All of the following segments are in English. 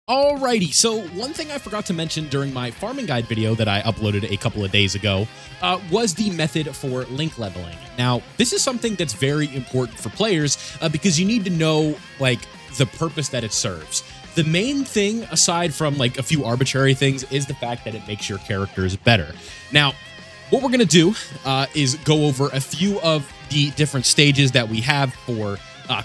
Alrighty, so one thing I forgot to mention during my farming guide video that I uploaded a couple of days ago was the method for link leveling. Now, this is something that's very important for players because you need to know like the purpose that it serves. The main thing, aside from like a few arbitrary things, is the fact that it makes your characters better. Now, what we're gonna do is go over a few of the different stages that we have for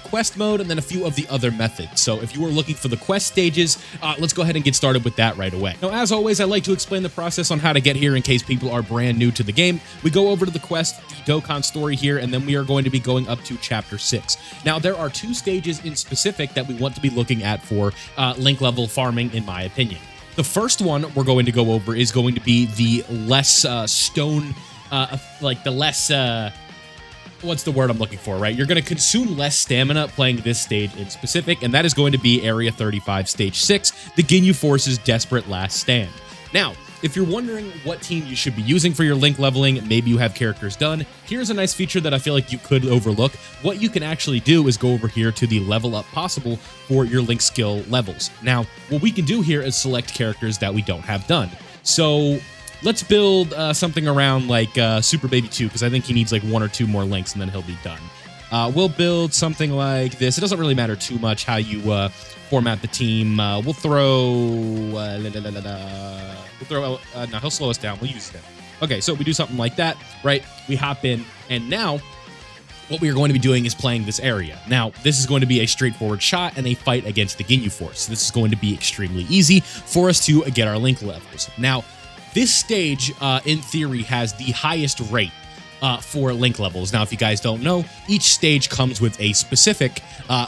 quest mode, and then a few of the other methods. So if you are looking for the quest stages, let's go ahead and get started with that right away. Now, as always, I like to explain the process on how to get here in case people are brand new to the game. We go over to the quest, the Dokkan story here, and then we are going to be going up to Chapter 6. Now, there are two stages in specific that we want to be looking at for link level farming, in my opinion. The first one we're going to go over is going to be the less what's the word I'm looking for, right? You're going to consume less stamina playing this stage in specific, and that is going to be Area 35, Stage 6, the Ginyu Force's Desperate Last Stand. Now, if you're wondering what team you should be using for your link leveling, maybe you have characters done, here's a nice feature that I feel like you could overlook. What you can actually do is go over here to the level up possible for your link skill levels. Now, what we can do here is select characters that we don't have done. So let's build something around like Super Baby 2, because I think he needs like one or two more links and then he'll be done. We'll build something like this. It doesn't really matter too much how you format the team. We'll throw... no, he'll slow us down. We'll use him. Okay, so we do something like that, right? We hop in, and now what we are going to be doing is playing this area. Now, this is going to be a straightforward shot and a fight against the Ginyu Force. This is going to be extremely easy for us to get our link levels. Now, this stage, in theory, has the highest rate for link levels. Now, if you guys don't know, each stage comes with a specific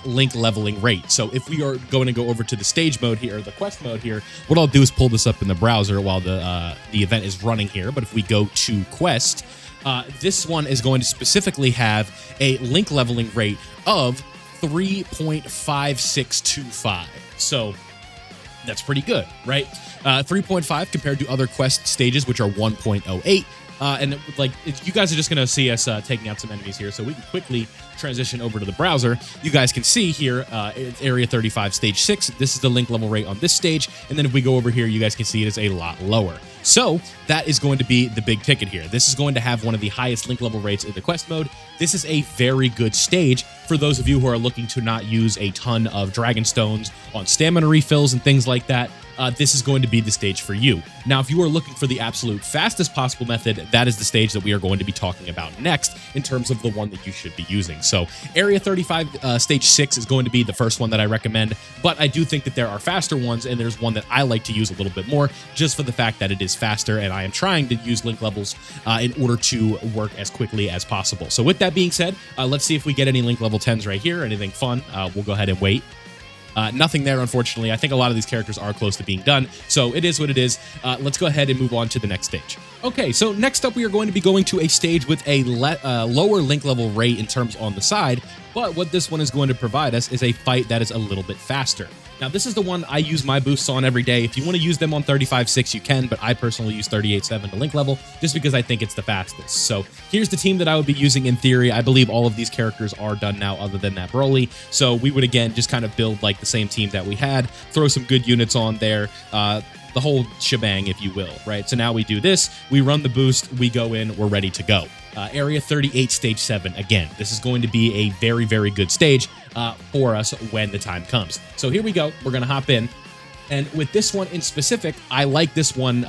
link leveling rate. So if we are going to go over to the stage mode here, or the quest mode here, what I'll do is pull this up in the browser while the event is running here. But if we go to quest, this one is going to specifically have a link leveling rate of 3.5625. So that's pretty good, right? 3.5 compared to other quest stages, which are 1.08. And you guys are just going to see us taking out some enemies here, so we can quickly transition over to the browser. You guys can see here, Area 35, Stage 6. This is the link level rate on this stage, and then if we go over here, you guys can see it is a lot lower. So that is going to be the big ticket here. This is going to have one of the highest link level rates in the quest mode. This is a very good stage for those of you who are looking to not use a ton of Dragon Stones on stamina refills and things like that. This is going to be the stage for you. Now, if you are looking for the absolute fastest possible method, that is the stage that we are going to be talking about next in terms of the one that you should be using. So Area 35, Stage 6 is going to be the first one that I recommend, but I do think that there are faster ones, and there's one that I like to use a little bit more just for the fact that it is faster, and I am trying to use link levels in order to work as quickly as possible. So with that being said, let's see if we get any link level 10s right here, anything fun. We'll go ahead and wait. Nothing there, unfortunately. I think a lot of these characters are close to being done, so it is what it is. Let's go ahead and move on to the next stage. Okay, so next up we are going to be going to a stage with a lower link level rate in terms on the side, but what this one is going to provide us is a fight that is a little bit faster. Now, this is the one I use my boosts on every day. If you want to use them on 35.6, you can, but I personally use 38.7 to link level just because I think it's the fastest. So here's the team that I would be using in theory. I believe all of these characters are done now other than that Broly. So we would, again, just kind of build like the same team that we had, throw some good units on there, the whole shebang, if you will, right? So now we do this, we run the boost, we go in, we're ready to go. Area 38, Stage 7. Again, this is going to be a very, very good stage for us when the time comes. So here we go. We're going to hop in. And with this one in specific, I like this one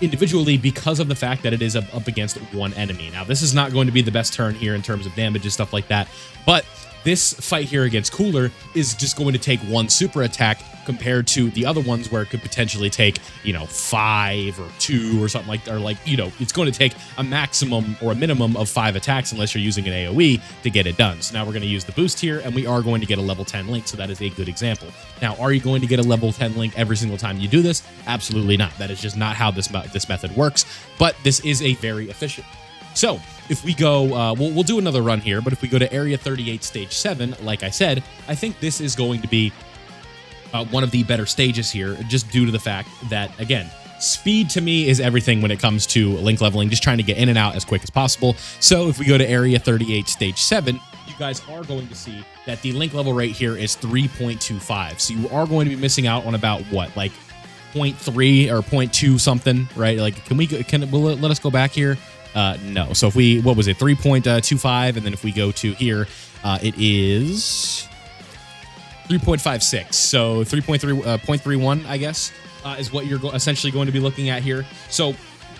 individually because of the fact that it is up against one enemy. Now, this is not going to be the best turn here in terms of damage and stuff like that, but this fight here against Cooler is just going to take one super attack compared to the other ones where it could potentially take, 5 or 2 or something like that. Or it's going to take a maximum or a minimum of 5 attacks unless you're using an AoE to get it done. So now we're going to use the boost here, and we are going to get a level 10 link, so that is a good example. Now, are you going to get a level 10 link every single time you do this? Absolutely not. That is just not how this method works, but this is a very efficient. So if we go, we'll do another run here, but if we go to Area 38, Stage 7, like I said, I think this is going to be one of the better stages here, just due to the fact that, again, speed to me is everything when it comes to link leveling, just trying to get in and out as quick as possible. So if we go to Area 38, Stage 7, you you guys are going to see that the link level rate here is 3.25. So you are going to be missing out on about what, like 0.3 or 0.2 something, right? Like, will it let us go back here? No. So if we, what was it? 3.25. And then if we go to here, it is 3.56. So 0.31, I guess, is what you're essentially going to be looking at here. So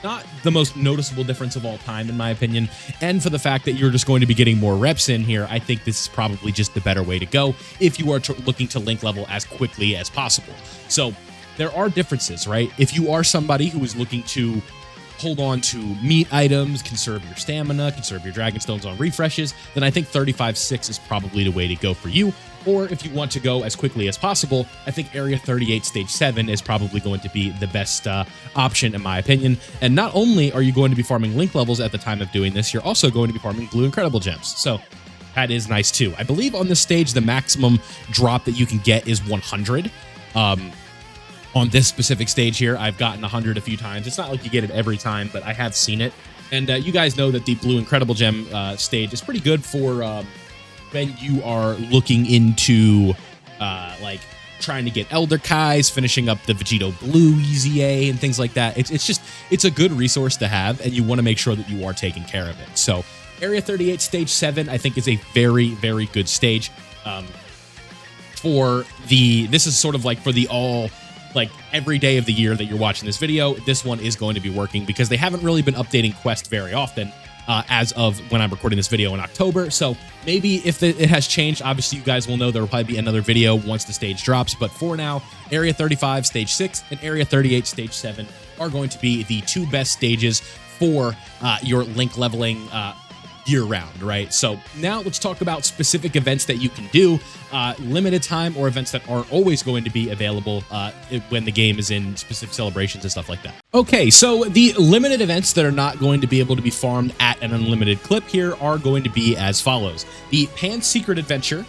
not the most noticeable difference of all time, in my opinion. And for the fact that you're just going to be getting more reps in here, I think this is probably just the better way to go if you are looking to link level as quickly as possible. So there are differences, right? If you are somebody who is looking to hold on to meat items, conserve your stamina, conserve your dragon stones on refreshes, then I think 35.6 is probably the way to go for you. Or if you want to go as quickly as possible, I think Area 38 Stage 7 is probably going to be the best option, in my opinion. And not only are you going to be farming link levels at the time of doing this, you're also going to be farming blue incredible gems. So that is nice too. I believe on this stage, the maximum drop that you can get is 100. On this specific stage here, I've gotten 100 a few times. It's not like you get it every time, but I have seen it. And you guys know that the blue incredible gem stage is pretty good for when you are looking into like trying to get Elder Kais, finishing up the Vegito Blue EZA and things like that. It's a good resource to have, and you want to make sure that you are taking care of it. So Area 38 Stage 7, I think, is a very, very good stage. This is sort of like for the like every day of the year that you're watching this video, this one is going to be working because they haven't really been updating Quest very often as of when I'm recording this video in October. So maybe if it has changed, obviously you guys will know there will probably be another video once the stage drops. But for now, Area 35 Stage 6 and Area 38 Stage 7 are going to be the two best stages for your link leveling year-round, right? So now let's talk about specific events that you can do, limited time or events that aren't always going to be available when the game is in specific celebrations and stuff like that. Okay, so the limited events that are not going to be able to be farmed at an unlimited clip here are going to be as follows. The Pan Secret Adventure.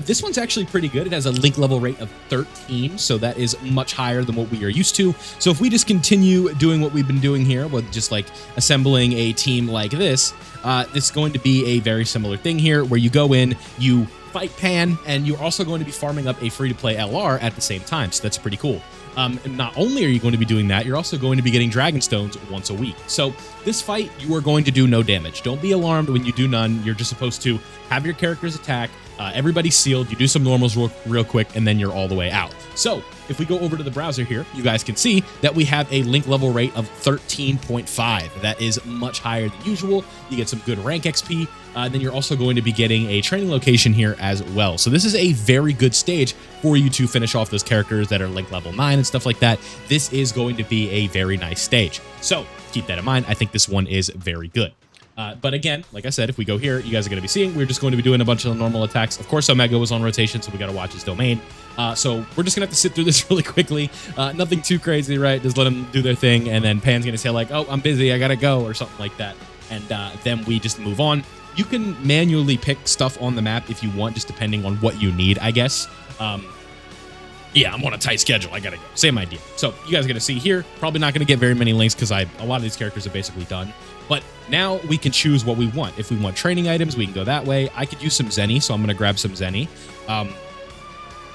This one's actually pretty good. It has a link level rate of 13, so that is much higher than what we are used to. So if we just continue doing what we've been doing here with just like assembling a team like this, it's going to be a very similar thing here where you go in, you fight Pan, and you're also going to be farming up a free-to-play LR at the same time, so that's pretty cool. And not only are you going to be doing that, you're also going to be getting Dragon Stones once a week. So this fight, you are going to do no damage. Don't be alarmed when you do none. You're just supposed to have your characters attack, everybody's sealed, you do some normals real quick, and then you're all the way out. So if we go over to the browser here, you guys can see that we have a link level rate of 13.5. That is much higher than usual. You get some good rank XP. Then you're also going to be getting a training location here as well. So this is a very good stage for you to finish off those characters that are link level 9 and stuff like that. This is going to be a very nice stage. So keep that in mind. I think this one is very good. But again, like I said, if we go here, you guys are going to be seeing, we're just going to be doing a bunch of normal attacks. Of course, Omega was on rotation, so we got to watch his domain. So we're just going to have to sit through this really quickly. Nothing too crazy, right? Just let them do their thing. And then Pan's going to say like, oh, I'm busy, I got to go, or something like that. And then we just move on. You can manually pick stuff on the map if you want, just depending on what you need, I guess. Yeah, I'm on a tight schedule. I gotta go. Same idea. So you guys are gonna see here, probably not gonna get very many links because a lot of these characters are basically done. But now we can choose what we want. If we want training items, we can go that way. I could use some Zenny, so I'm gonna grab some Zenny.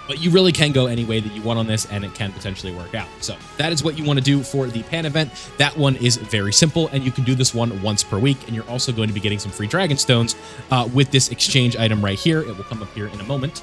But you really can go any way that you want on this, and it can potentially work out. So that is what you want to do for the Pan event. That one is very simple, and you can do this one once per week, and you're also going to be getting some free Dragon Stones with this exchange item right here. It will come up here in a moment.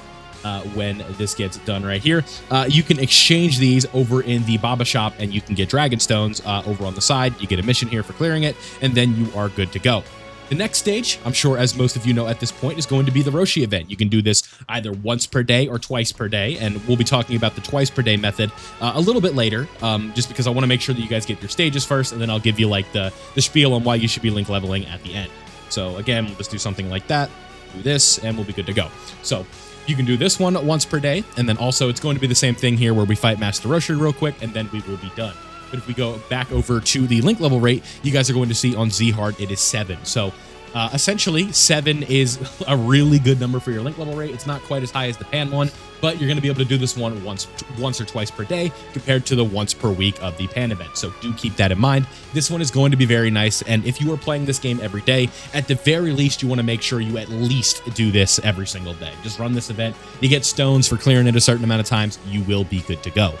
When this gets done right here, you can exchange these over in the Baba shop, and you can get Dragon Stones over on the side. You get a mission here for clearing it, and then you are good to go. The next stage, I'm sure as most of you know at this point, is going to be the Roshi event. You can do this either once per day or twice per day, and we'll be talking about the twice per day method a little bit later, just because I want to make sure that you guys get your stages first, and then I'll give you like the spiel on why you should be link leveling at the end. So again, we'll just do something like that, do this, and we'll be good to go. So you can do this one once per day, and then also it's going to be the same thing here where we fight Master Roshi real quick, and then we will be done. But if we go back over to the link level rate, you guys are going to see on Z-Hard it is 7. So Essentially, 7 is a really good number for your link level rate. It's not quite as high as the pan one, but you're going to be able to do this one once or twice per day compared to the once per week of the pan event. So do keep that in mind. This one is going to be very nice, and if you are playing this game every day, at the very least, you want to make sure you at least do this every single day. Just run this event. You get stones for clearing it a certain amount of times. You will be good to go.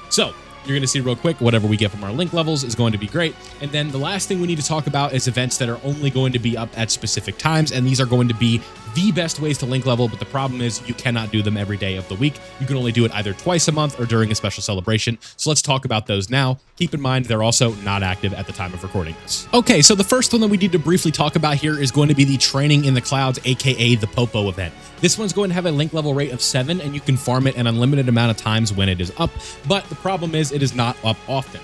So you're going to see real quick, whatever we get from our link levels is going to be great. And then the last thing we need to talk about is events that are only going to be up at specific times. And these are going to be the best ways to link level. But the problem is you cannot do them every day of the week. You can only do it either twice a month or during a special celebration. So let's talk about those now. Keep in mind, they're also not active at the time of recording this. Okay, so the first one that we need to briefly talk about here is going to be the Training in the Clouds, aka the Popo event. This one's going to have a link level rate of 7, and you can farm it an unlimited amount of times when it is up. But the problem is it is not up often.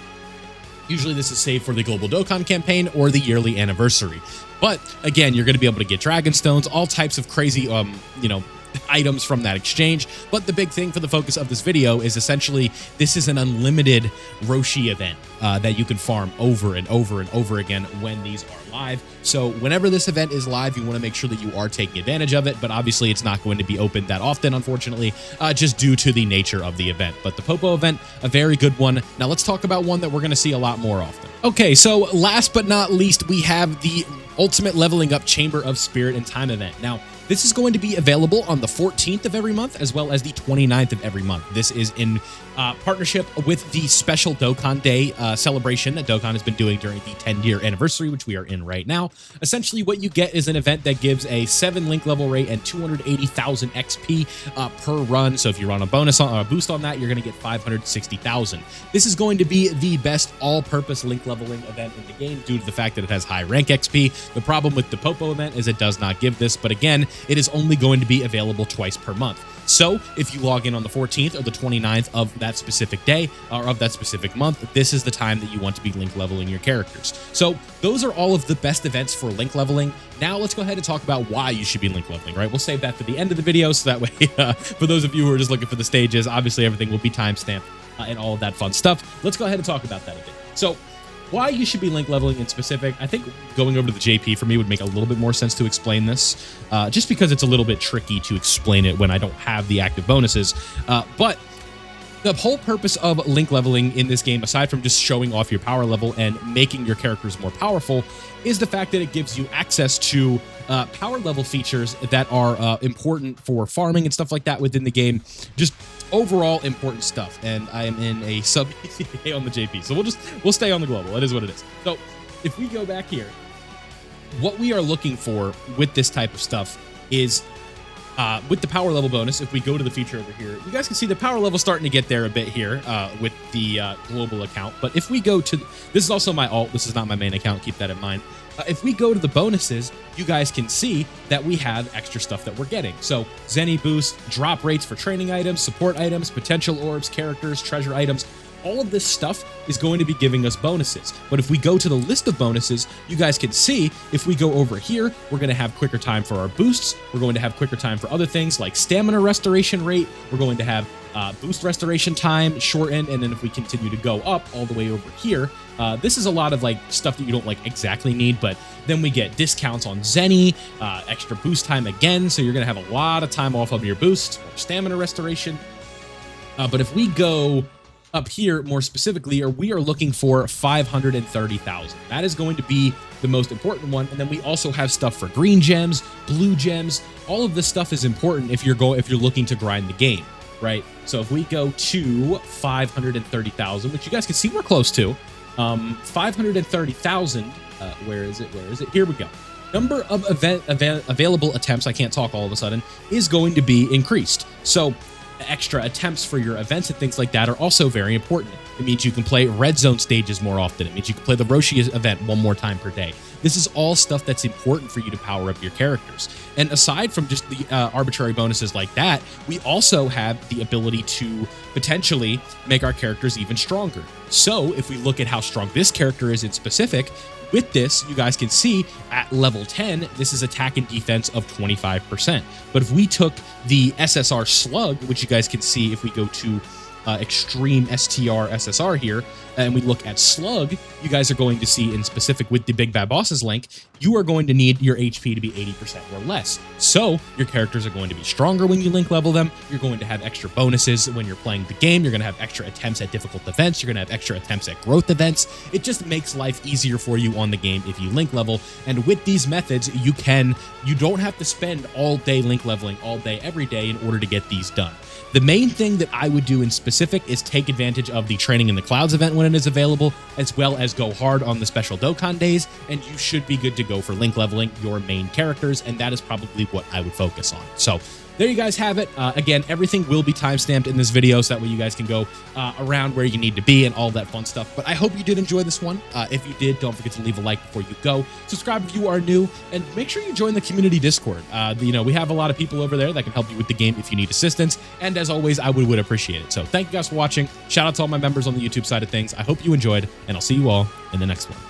Usually this is saved for the Global Dokkan campaign or the yearly anniversary. But again, you're going to be able to get Dragon Stones, all types of crazy, items from that exchange. But the big thing for the focus of this video is essentially this is an unlimited Roshi event that you can farm over and over and over again when these are live. So whenever this event is live, you want to make sure that you are taking advantage of it. But obviously it's not going to be open that often, unfortunately, just due to the nature of the event. But the Popo event, a very good one. Now let's talk about one that we're going to see a lot more often. Okay, so last but not least, we have the Ultimate Leveling Up Chamber of Spirit and Time event. Now, this is going to be available on the 14th of every month, as well as the 29th of every month. This is in partnership with the special Dokkan Day celebration that Dokkan has been doing during the 10-year anniversary, which we are in right now. Essentially, what you get is an event that gives a 7 link level rate and 280,000 XP per run. So if you run a bonus on a boost on that, you're going to get 560,000. This is going to be the best all-purpose link leveling event in the game due to the fact that it has high rank XP. The problem with the Popo event is it does not give this, but again, it is only going to be available twice per month. So if you log in on the 14th or the 29th of that specific day or of that specific month, this is the time that you want to be link leveling your characters. So those are all of the best events for link leveling. Now let's go ahead and talk about why you should be link leveling, right? We'll save that for the end of the video, so that way, for those of you who are just looking for the stages, obviously everything will be timestamped and all of that fun stuff. Let's go ahead and talk about that a bit. So why you should be link leveling in specific, I think going over to the JP for me would make a little bit more sense to explain this, just because it's a little bit tricky to explain it when I don't have the active bonuses. But the whole purpose of link leveling in this game, aside from just showing off your power level and making your characters more powerful, is the fact that it gives you access to power level features that are important for farming and stuff like that within the game. Just overall important stuff. And I am in a sub ECA on the JP, so we'll stay on the global. It is what it is. So if we go back here, what we are looking for with this type of stuff is with the power level bonus. If we go to the feature over here, you guys can see the power level starting to get there a bit here with the global account. But if we go to, this is also my alt, this is not my main account, keep that in mind. If we go to the bonuses, you guys can see that we have extra stuff that we're getting. So Zenny boost, drop rates for training items, support items, potential orbs, characters, treasure items. All of this stuff is going to be giving us bonuses. But if we go to the list of bonuses, you guys can see if we go over here, we're going to have quicker time for our boosts. We're going to have quicker time for other things like stamina restoration rate. We're going to have boost restoration time shortened. And then if we continue to go up all the way over here, this is a lot of like stuff that you don't like exactly need, but then we get discounts on Zenny, extra boost time again. So you're going to have a lot of time off of your boost or stamina restoration. But if we go up here more specifically, or we are looking for 530,000. That is going to be the most important one. And then we also have stuff for green gems, blue gems. All of this stuff is important if you're looking to grind the game, right? So if we go to 530,000, which you guys can see we're close to, 530,000. Where is it? Here we go. Number of available attempts, I can't talk all of a sudden, is going to be increased. So extra attempts for your events and things like that are also very important. It means you can play red zone stages more often. It means you can play the Roshi event one more time per day. This is all stuff that's important for you to power up your characters. And aside from just the arbitrary bonuses like that, we also have the ability to potentially make our characters even stronger. So if we look at how strong this character is in specific, with this, you guys can see at level 10, this is attack and defense of 25%. But if we took the SSR slug, which you guys can see if we go to Extreme STR SSR here, and we look at Slug, you guys are going to see in specific with the Big Bad Bosses link, you are going to need your HP to be 80% or less. So your characters are going to be stronger when you link level them. You're going to have extra bonuses when you're playing the game. You're going to have extra attempts at difficult events. You're going to have extra attempts at growth events. It just makes life easier for you on the game if you link level. And with these methods, you don't have to spend all day link leveling all day, every day in order to get these done. The main thing that I would do in specific is take advantage of the Training in the Clouds event when it is available, as well as go hard on the special Dokkan days, and you should be good to go for link leveling your main characters, and that is probably what I would focus on. So there you guys have it. Again, everything will be timestamped in this video, so that way you guys can go around where you need to be and all that fun stuff. But I hope you did enjoy this one. If you did, don't forget to leave a like before you go. Subscribe if you are new, and make sure you join the community Discord. We have a lot of people over there that can help you with the game if you need assistance. And as always, I would appreciate it. So thank you guys for watching. Shout out to all my members on the YouTube side of things. I hope you enjoyed, and I'll see you all in the next one.